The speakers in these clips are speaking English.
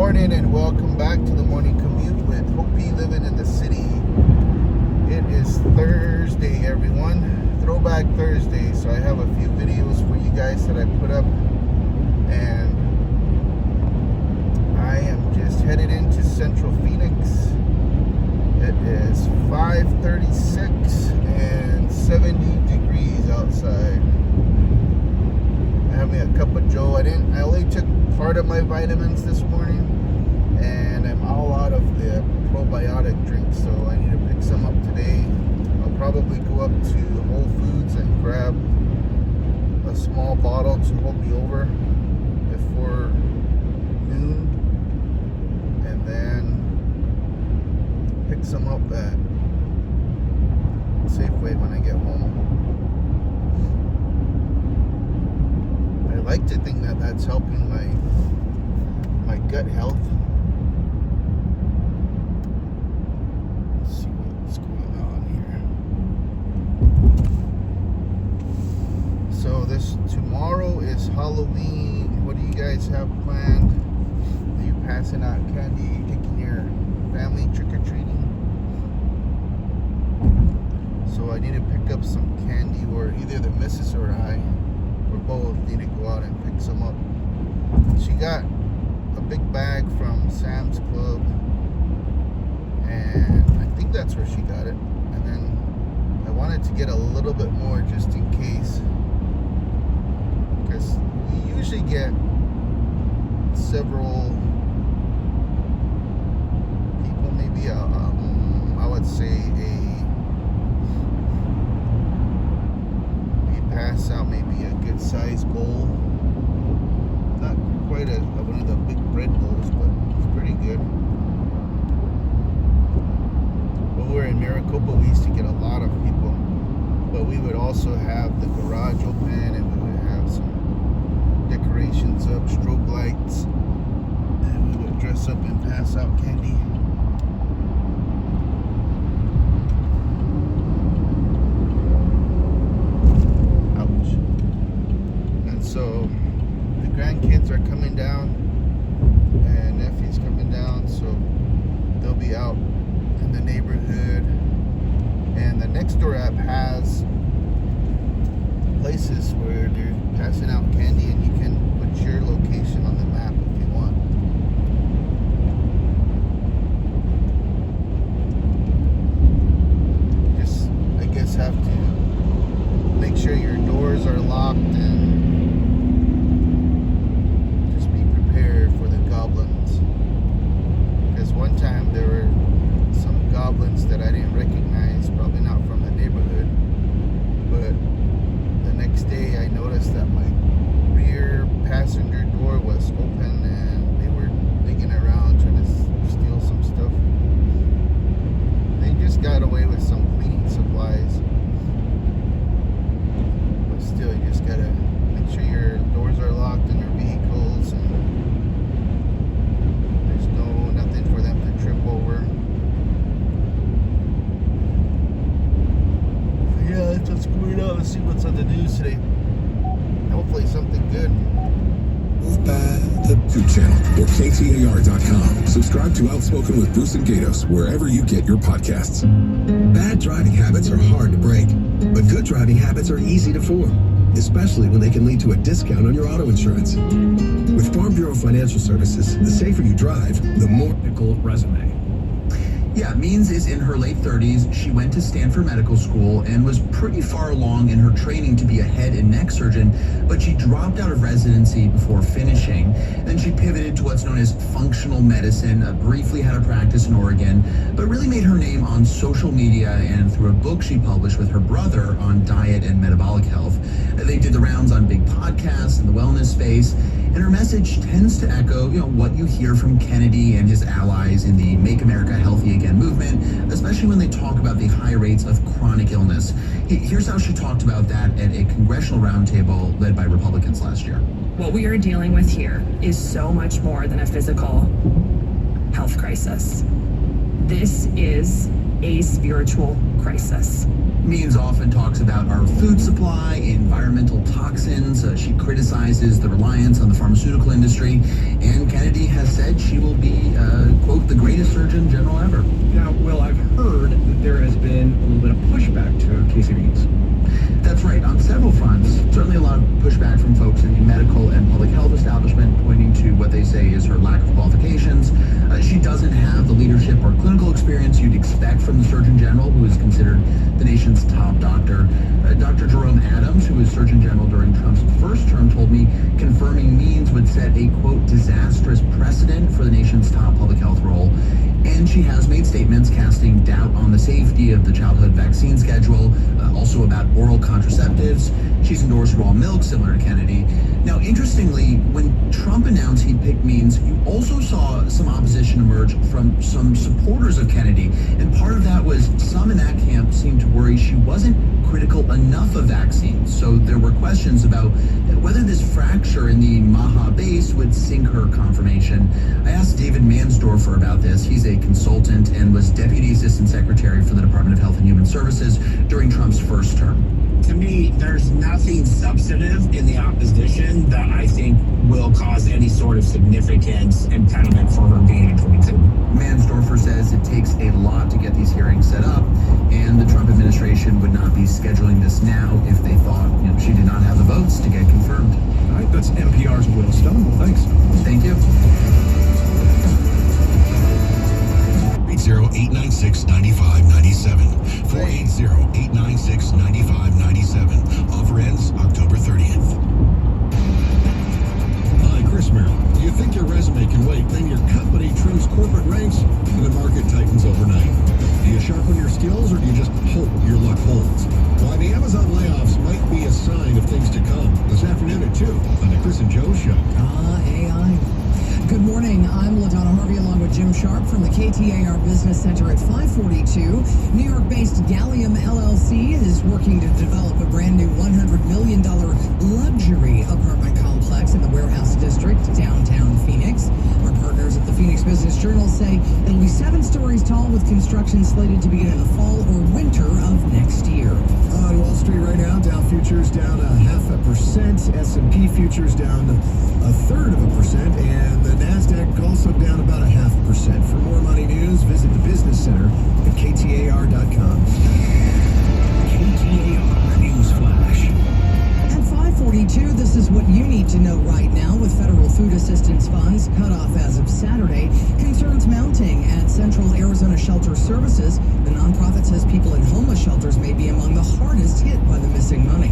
morning and welcome back to the morning commute with Hopi living in the city. It is Thursday, everyone. Throwback Thursday. So I have a few videos for you guys that I put up, and I am just headed into Central Phoenix. It is 5:36 and 70 degrees outside. I have me a cup of joe. I only took part of my vitamins this morning, and I'm all out of the probiotic drink, so I need to pick some up today. I'll probably go up to Whole Foods and grab a small bottle to hold me over before noon, and then pick some up at Safeway when I get home. I like to think that that's helping my gut health. Let's see what's going on here. So tomorrow is Halloween. What do you guys have planned? Are you passing out candy? Are you taking your family trick-or-treating? So I need to pick up some candy, or either the missus or I, or both, need to go out and pick some up. She got a big bag from Sam's Club, and I think that's where she got it. And then I wanted to get a little bit more just in case, because we usually get several people, maybe I would say we pass out maybe a good sized bowl. Not quite one of the big bread bowls, but it's pretty good. When we were in Maricopa, we used to get a lot of people, but we would also have the garage open, and we would have some decorations up, strobe lights, and we would dress up and pass out candy. Ouch. And so the grandkids are coming down, and nephew's coming down, so they'll be out in the neighborhood. And the Nextdoor app has places where they're passing out candy, and you can put your location on the map if you want. Just, I guess, have to make sure your doors are locked and just be prepared for the goblins. Because one time there were some goblins that I didn't recognize, probably not from the neighborhood, but the next day I noticed that my rear passenger door was open and they were digging around trying to steal some stuff. They just got away with some cleaning supplies, but still, you just gotta make sure your doors are locked in your vehicles and there's nothing for them to trip over. Yeah, let's just go out and see what's on the news today. Hopefully something good. Move by the YouTube channel or KTAR.com. Subscribe to Outspoken with Bruce and Gatos wherever you get your podcasts. Bad driving habits are hard to break, but good driving habits are easy to form, especially when they can lead to a discount on your auto insurance. With Farm Bureau Financial Services, the safer you drive, the more... resume. Yeah, Means is in her late 30s. She went to Stanford Medical School and was pretty far along in her training to be a head and neck surgeon, but she dropped out of residency before finishing. Then she pivoted to what's known as functional medicine, briefly had a practice in Oregon, but really made her name on social media and through a book she published with her brother on diet and metabolic health. They did the rounds on big podcasts in the wellness space, and her message tends to echo, what you hear from Kennedy and his allies in the Make America Healthy Again movement, especially when they talk about the high rates of chronic illness. Here's how she talked about that at a congressional roundtable led by Republicans last year. What we are dealing with here is so much more than a physical health crisis. This is a spiritual crisis. Means often talks about our food supply, environmental toxins. She criticizes the reliance on the pharmaceutical industry. And Kennedy has said she will be, quote, the greatest Surgeon General ever. Now, Will, I've heard that there has been a little bit of pushback to Casey Means. That's right, on several fronts. Certainly a lot of pushback from folks in the medical and public health establishment, pointing to what they say is her lack of qualifications. She doesn't have the leadership or clinical experience you'd expect from the Surgeon General, who is considered the nation's top doctor. Dr. Jerome Adams, who was Surgeon General during Trump's first term, told me confirming Means would set a, quote, disastrous precedent for the nation's top public health role. And she has made statements casting doubt on the safety of the childhood vaccine schedule, also about oral contraceptives. She's endorsed raw milk, similar to Kennedy. Now, interestingly, when Trump announced he'd pick Means, you also saw some opposition emerge from some supporters of Kennedy. And part of that was some in that camp seemed to worry she wasn't critical enough of vaccines. So there were questions about whether this fracture in the Maha base would sink her confirmation. I asked David Mansdorfer about this. He's a consultant and was Deputy Assistant Secretary for the Department of Health and Human Services during Trump's first term. To me, there's nothing substantive in the opposition that I think will cause any sort of significant impediment for her being appointed. Mansdorfer says it takes a lot to get these hearings set up, and the Trump administration would not be scheduling this now if they thought she did not have the votes to get confirmed. All right, that's NPR's Will Stone. Well, thanks. Thank you. 480-896-9597. 480-896-9597. Offer ends October 30th. Hi, Chris Merrill. You think your resume can wait, then your company trims corporate ranks, and the market tightens overnight. Do you sharpen your skills, or do you just hope your luck holds? Why, the Amazon layoffs might be a sign of things to come. This afternoon at 2 on the Chris and Joe Show. AI. Good morning. I'm LaDonna Harvey along with Jim Sharp from the KTAR Business Center at 542. New York-based Gallium LLC is working to develop a brand new $100 million luxury apartment complex in the Warehouse District, downtown Phoenix. Our partners at the Phoenix Business Journal say it'll be 7 stories tall with construction slated to begin in the fall or winter of next year. On Wall Street right now, Dow futures down 0.5%, S&P futures down 0.33%, and the NASDAQ also down about 0.5%. For more money news, visit the Business Center at KTAR.com. KTAR News Flash. At 542, this is what you need to know right now. With federal food assistance funds cut off as of Saturday, concerns mounting at Central Arizona Shelter Services. The nonprofit says people in homeless shelters may be among the hardest hit by the missing money.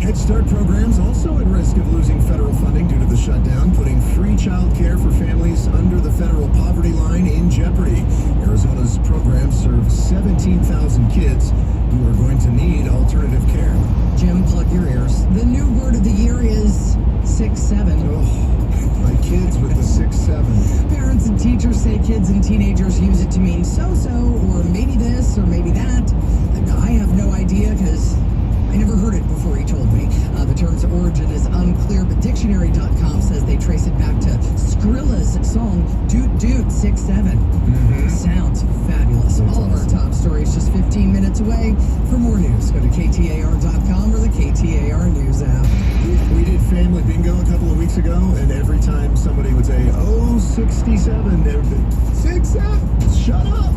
Head Start programs also at risk of losing federal funding due to the shutdown, putting free child care for families under the federal poverty line in jeopardy. Arizona's program serves 17,000 kids who are going to need alternative care. Jim, plug your ears. The new word of the year is 6-7. Oh, my kids with the 6-7. Parents and teachers say kids and teenagers use it to mean so-so, or maybe this, or maybe that. I have no idea because I never heard it before he told me. The term's origin is unclear, but dictionary.com says they trace it back to Skrilla's song, Doot Doot 6-7. Sounds fabulous. That's All of our awesome. top stories just 15 minutes away. For more news, go to KTAR.com or the KTAR News app. We did family bingo a couple of weeks ago, and every time somebody would say, oh, 67, they would be, 6-7, shut up.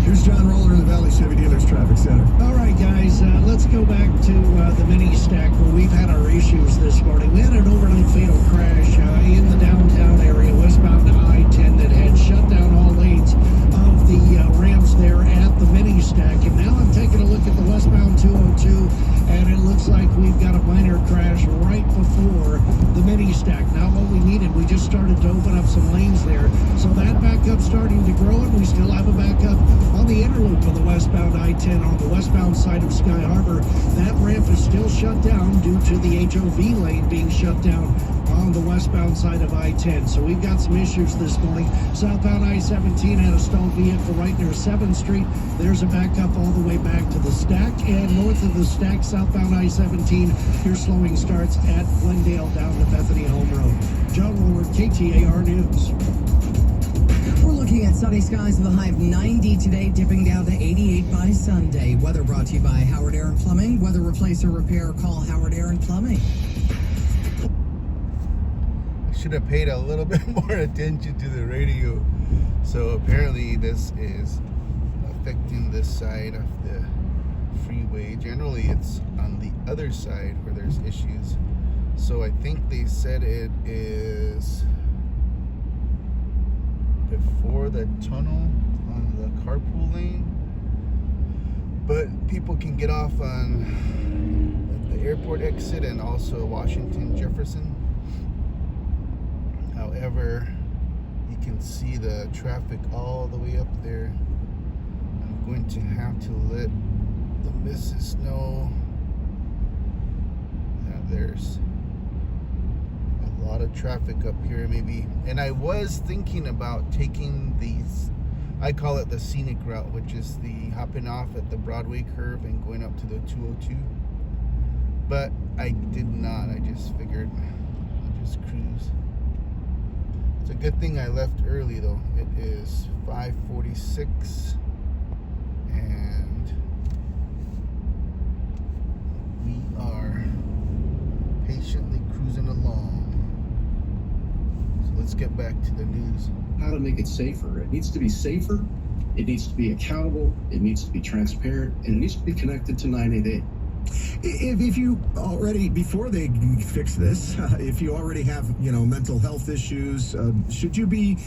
Here's John Roller in the Valley Chevy Dealers Traffic Center. All right, guys, let's go back to the mini stack where we've had our issues this morning. We had an overnight fatal crash in the downtown area, westbound I-10, that had shut down all lanes of the ramps there at the mini stack. And now I'm taking a look at the westbound 202, and it looks like we've got a minor crash right before the mini stack. Now what we needed, we just started to open up some lanes there. So that backup's starting to grow, and we still have a backup on the inner loop of the westbound I-10 on the westbound side of Sky Harbor. That ramp is still shut down due to the HOV lane being shut down on the westbound side of I-10. So we've got some issues this morning. Southbound I-17 had a stalled vehicle right near 7th Street. There's a backup all the way back to the stack. And north of the stack, southbound I-17, your slowing starts at Glendale down to Bethany Home Road. John Woolard, KTAR News. We're looking Looking at sunny skies with a high of 90 today, dipping down to 88 by Sunday. Weather brought to you by Howard Air and Plumbing. Weather, replace, or repair, call Howard Air and Plumbing. I should have paid a little bit more attention to the radio. So apparently this is affecting this side of the freeway. Generally it's on the other side where there's issues. So I think they said it is before the tunnel on the carpool lane, but people can get off on the airport exit and also Washington Jefferson. However, you can see the traffic all the way up there. I'm going to have to let the missus know that there's a lot of traffic up here maybe. And I was thinking about taking these, I call it the scenic route, which is the hopping off at the Broadway curve and going up to the 202. But I did not. I just figured I'll just cruise. It's a good thing I left early though. It is 5:46 and we are patiently cruising along. So let's get back to the news. How to make it safer. It needs to be safer, it needs to be accountable, it needs to be transparent, and it needs to be connected to 988. If you already, before they fix this, if you already have, mental health issues, should you be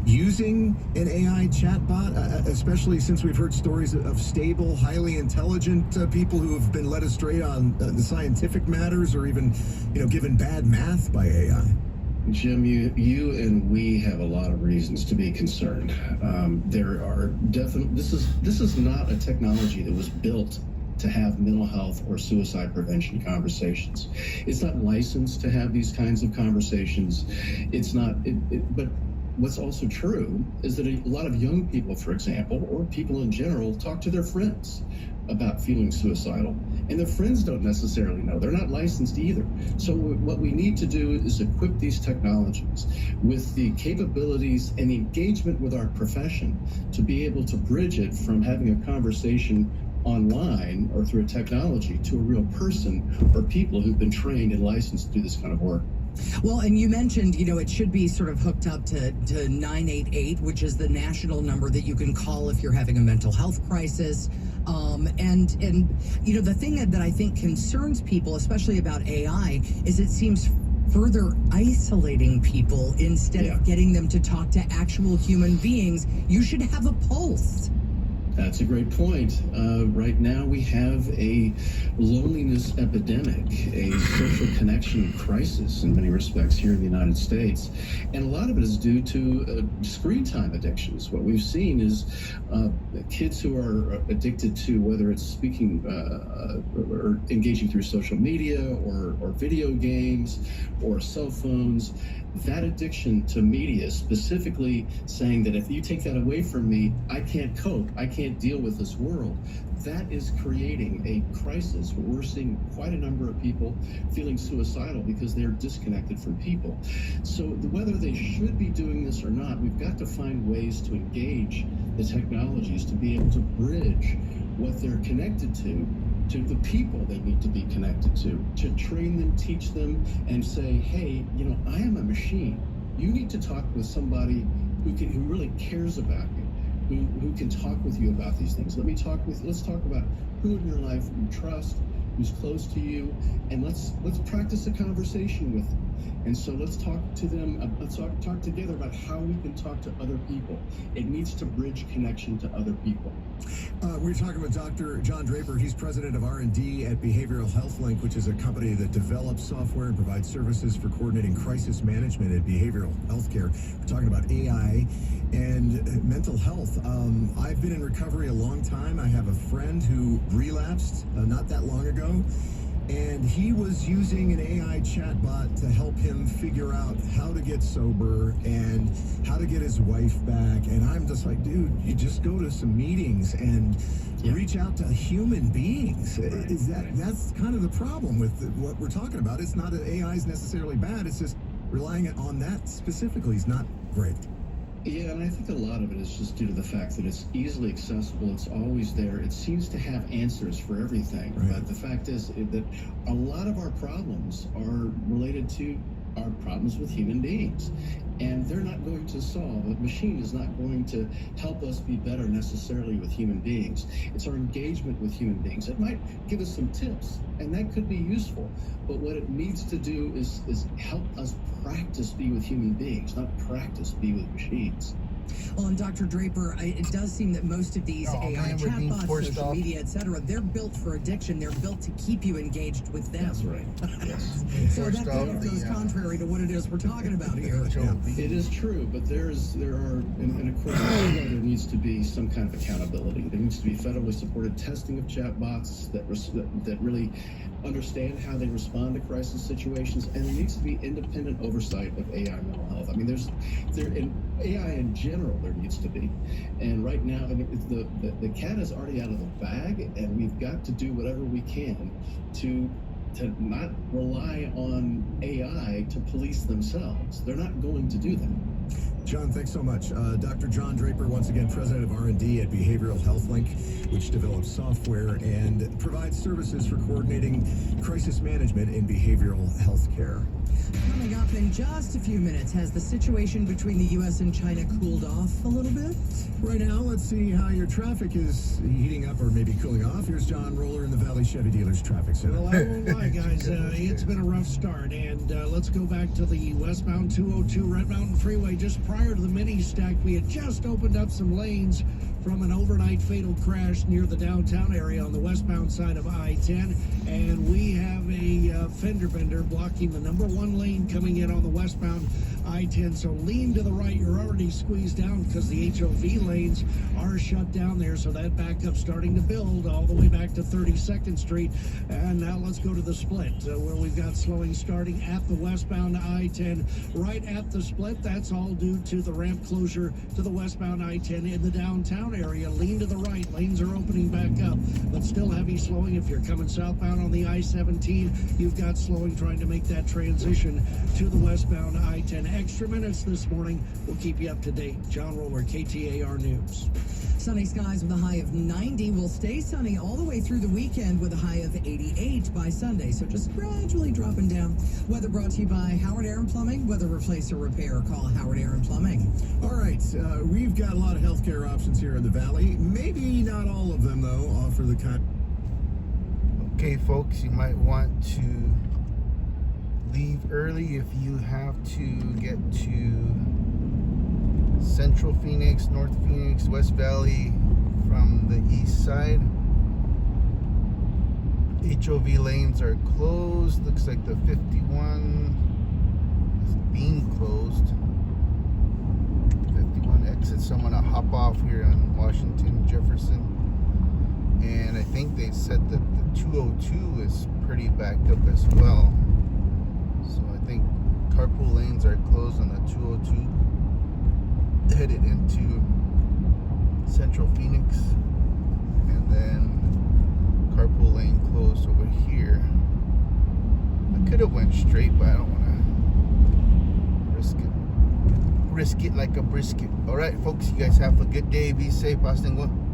using an AI chatbot, especially since we've heard stories of stable, highly intelligent people who have been led astray on the scientific matters or even, given bad math by AI? Jim, you and we have a lot of reasons to be concerned. There are definitely, this is not a technology that was built to have mental health or suicide prevention conversations. It's not licensed to have these kinds of conversations. It's not, but what's also true is that a lot of young people, for example, or people in general, talk to their friends about feeling suicidal. And their friends don't necessarily know. They're not licensed either. So what we need to do is equip these technologies with the capabilities and engagement with our profession to be able to bridge it from having a conversation online or through a technology to a real person or people who've been trained and licensed to do this kind of work. Well, and you mentioned, it should be sort of hooked up to 988, which is the national number that you can call if you're having a mental health crisis. And the thing that I think concerns people, especially about AI, is it seems further isolating people instead of getting them to talk to actual human beings. You should have a pulse. That's a great point. Right now we have a loneliness epidemic, a social connection crisis in many respects here in the United States. And a lot of it is due to screen time addictions. What we've seen is kids who are addicted to whether it's speaking or engaging through social media or video games or cell phones. That addiction to media, specifically saying that if you take that away from me, I can't cope, I can't deal with this world, that is creating a crisis where we're seeing quite a number of people feeling suicidal because they're disconnected from people. So whether they should be doing this or not, we've got to find ways to engage the technologies to be able to bridge what they're connected to the people they need to be connected to train them, teach them, and say, hey, I am a machine. You need to talk with somebody who really cares about you, who can talk with you about these things. Let's talk about who in your life you trust, who's close to you, and let's practice a conversation with them. And so let's talk to them, let's talk together about how we can talk to other people. It needs to bridge connection to other people. We're talking with Dr. John Draper. He's president of R&D at Behavioral Health Link, which is a company that develops software and provides services for coordinating crisis management in behavioral healthcare. We're talking about AI and mental health. I've been in recovery a long time. I have a friend who relapsed not that long ago. And he was using an AI chatbot to help him figure out how to get sober and how to get his wife back. And I'm just like, dude, you just go to some meetings and reach out to human beings. Right. That's kind of the problem with what we're talking about. It's not that AI is necessarily bad. It's just relying on that specifically is not great. Yeah, and I think a lot of it is just due to the fact that it's easily accessible. It's always there. It seems to have answers for everything. Right. But the fact is that a lot of our problems are related to our problems with human beings. And they're not going to solve. A machine is not going to help us be better necessarily with human beings. It's our engagement with human beings. It might give us some tips, and that could be useful. But what it needs to do is help us practice be with human beings, not practice be with machines. Well, and Dr. Draper, it does seem that most of these AI man, we're being chatbots, forced social off. media, etc., they're built for addiction. They're built to keep you engaged with them. That's right. Yes. So that Forced kind off of goes the, contrary to what it is we're talking about here. HOV. It is true, but there are, and of course, there needs to be some kind of accountability. There needs to be federally supported testing of chatbots that really understand how they respond to crisis situations, and there needs to be independent oversight of AI mental health. I mean, in AI in general, there needs to be, and right now, I mean, the cat is already out of the bag, and we've got to do whatever we can to not rely on AI to police themselves. They're not going to do that. John, thanks so much. Dr. John Draper, once again, president of R&D at Behavioral Health Link, which develops software and provides services for coordinating crisis management in behavioral health care. Coming up in just a few minutes, has the situation between the U.S. and China cooled off a little bit? Right now, let's see how your traffic is heating up or maybe cooling off. Here's John Roller in the Valley Chevy Dealers Traffic Center. Well, I won't lie, guys. It's been a rough start. And let's go back to the westbound 202 Red Mountain Freeway. Just prior to the mini stack, we had just opened up some lanes from an overnight fatal crash near the downtown area on the westbound side of I-10. And we have a fender bender blocking the number one lane coming in on the westbound I-10. So lean to the right. You're already squeezed down because the HOV lanes are shut down there. So that backup's starting to build all the way back to 32nd Street. And now let's go to the split where we've got slowing starting at the westbound I-10 right at the split. That's all due to the ramp closure to the westbound I-10 in the downtown area. Lean to the right. Lanes are opening back up, but still heavy slowing. If you're coming southbound on the I-17, you've got slowing trying to make that transition to the westbound I-10. Extra minutes this morning. We'll keep you up to date. John Roller, KTAR News. Sunny skies with a high of 90. Will stay sunny all the way through the weekend with a high of 88 by Sunday. So just gradually dropping down. Weather brought to you by Howard Air and Plumbing. Weather replace or repair, call Howard Air and Plumbing. All right, we've got a lot of healthcare options here in the Valley. Maybe not all of them, though, offer the kind. Okay, folks, you might want to leave early if you have to get to Central Phoenix, North Phoenix, West Valley from the east side. HOV lanes are closed. Looks like the 51 is being closed. 51 exits. So I'm gonna hop off here on Washington, Jefferson. And I think they said that the 202 is pretty backed up as well. So I think carpool lanes are closed on the 202 headed into Central Phoenix, and then carpool lane closed over here. I could have went straight, but I don't want to risk it like a brisket. All right, folks, you guys have a good day. Be safe. Austin,